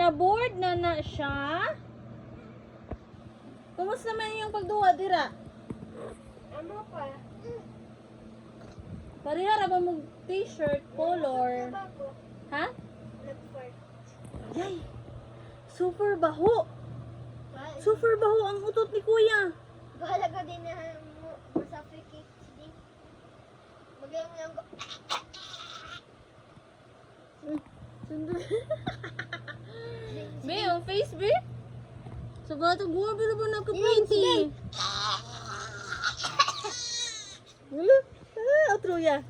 na-board na siya. Kumusta man yung pagduwa dira? Ano pa? Pareha ra ba mong t-shirt color? Bago. Ha? Nag-fart. Yay! Super baho! Super baho ang utot ni kuya. Bahala ka din na masafricate din. Bagay mo lang ko. Be, ang face, be? Sa gato, buwa, pero ba nagka-pretty? Wala? Outro ya.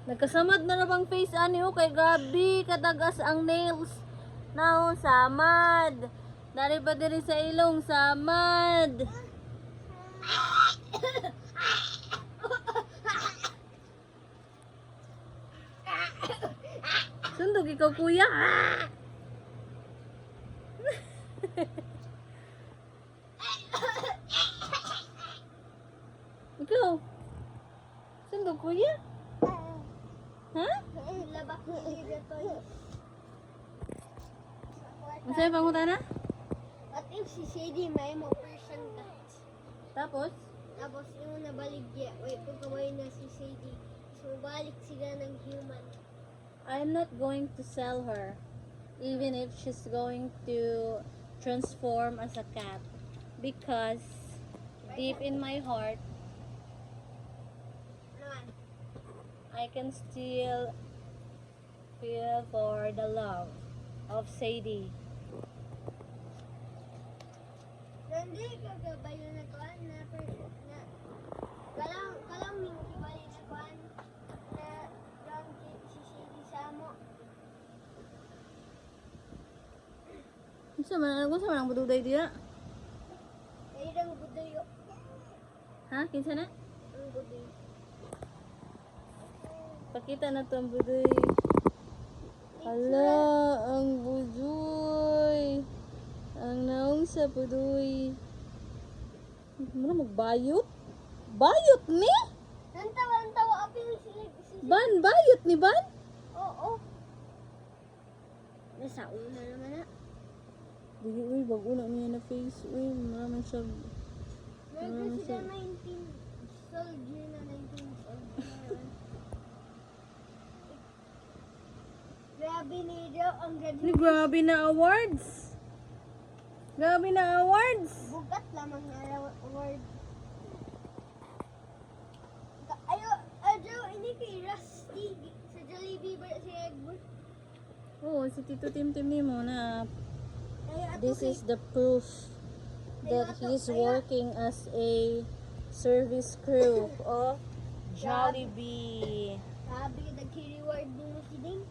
Nagkasamad na bang face ani o kay Gabi katagas ang nails na samad. Dari pa diri sa ilong samad. Sundog ikaw kuya. Ikaw. Sundog kuya. Ha? Labak mo dito. Masaya pangutana? What if si Shady may mo Persian cat? Tapos? Tapos yung nabaligya, wait, pagkaway na si Shady. So, balik sila ng human. I'm not going to sell her. Even if she's going to transform as a cat. Because deep in my heart, Naman. I can still feel for the love of Sadie. Hindi ka kabayo na kuan na na kalang ning kabayo na kuan na lang si Shady sa mo. Gusto man ang bududay dira? Kaya budayo. Ha? Kinsa na? Ang budayo. Pakita na to ang budoy. Hala, ang budoy. Ang naong sa budoy. Ano magbayot? Bayot ni? Nantawa apil si Ban, bayot ni Ban? Oo. Nasa una naman na. Dili, uy, bago na niya na face. Uy, maraming siya. Meron sila 19 soldier na 19 soldier. Grabe ni Jo, ang Ni, ganda. grabe na awards. Grabe na awards. Bugat lamang na award. Ayo, ini kay Rusty sa Jollibee ba si Egbert? Oo, si Tito Tim ni mo na Ayo, ato this kay is the proof that he's working as a service crew of Jollibee. sabi nag-reward mo si Ding.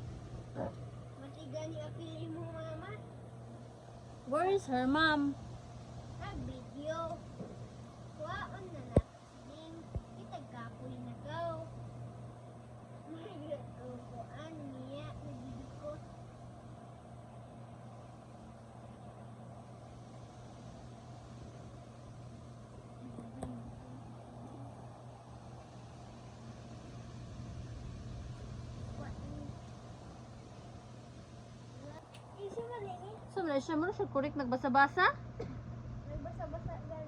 Matiga ni apili mo mama. Where is her mom? Video. Kuwaon na na si Ding. Itagkapoy na gaw. Mahirap ko kuan niya nagidikot. Isa malingit. So, siya mo siya correct nagbasa-basa? Nagbasa-basa gan.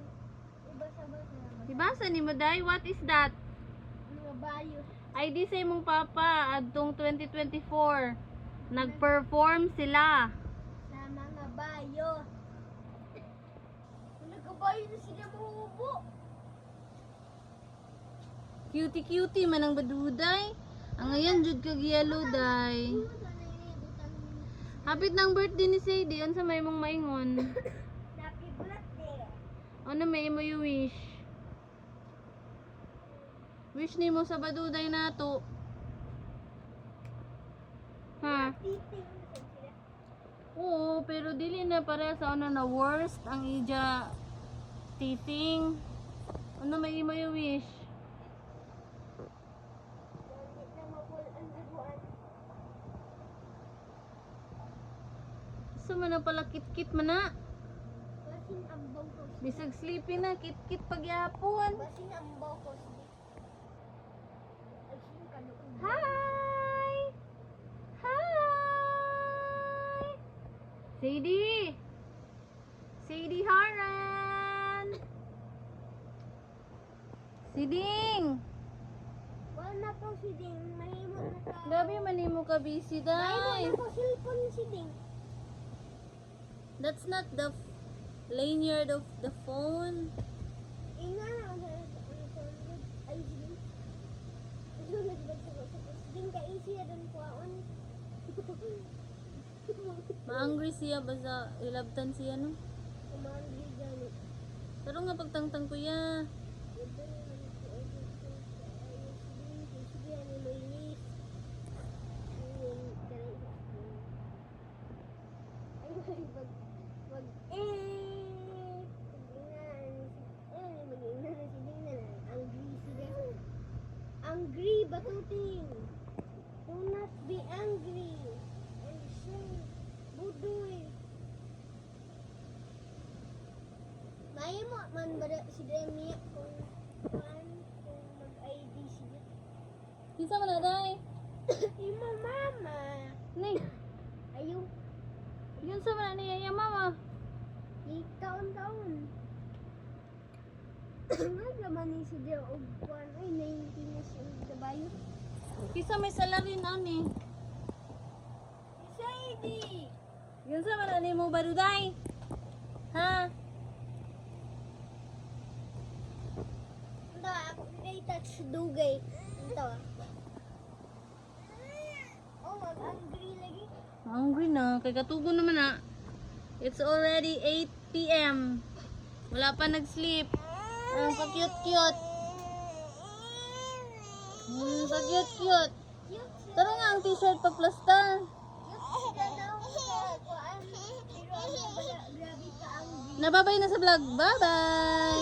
Ibasa-basa naman. Ibasa ni mo day, what is that? Mga bayo. ID sa imong papa adtong 2024. Nag-perform sila. Sa mga bayo. Kung nagkabayo na sila mahubo. Cutie-cutie man ang baduday. Ang ayan jud kag yellow day. Hapit ng birthday ni Sadie, unsa may mong maingon? Happy birthday. Ano may mo you wish? Wish nimo sa baduday nato. Ha? Titing na sila. Oo, pero dili na para sa ano na worst ang ija titing. Ano may mo you wish? Hindi na mapul ang duguan. Gusto man na pala kit-kit man na. Basin ambaw ko. Bisag sleepy na, kit-kit pagyapon. Basin ambaw ko. Hi! Hi! Sadie! Sadie Haran! Siding! Wala na po si Ding. Mahimo na ka. Gabi manimo ka busy Mahimo day. na po cellphone si Ding. That's not the lanyard of the phone. Inga na ako sa ay si Ding. Sunod ba sa si Ding ka easy na doon kuwaon. Ma-angry siya ba sa ilabtan siya no? Kumanggi gani. Pero nga pagtangtang ko ya. Angry, batuting. Do not be angry. And say, budoy. May mo man ba si Demi kung mag-ID siya? Kinsa man na day? Imo mama. Ni, Ayaw, yun sa man niya ya mama. ikaon-kaon. Naglaman ni si Deo og kuan ay 19 na siya kabayo. Kinsa may salarin ani? Sadie. Yun sa man ni mo baruday. Ha? Ito ako kay touch dugay. Ito. Oh, mag-angry lagi. Hungry na, kay katugo naman na. It's already 8 p.m. Wala pa nag-sleep. Ang pa-cute-cute. Pa-cute-cute. Cute Tara nga ang t-shirt pa-plaster. sila daw sa kuan. Pero grabe ka angry. Nababay na sa vlog. Bye-bye!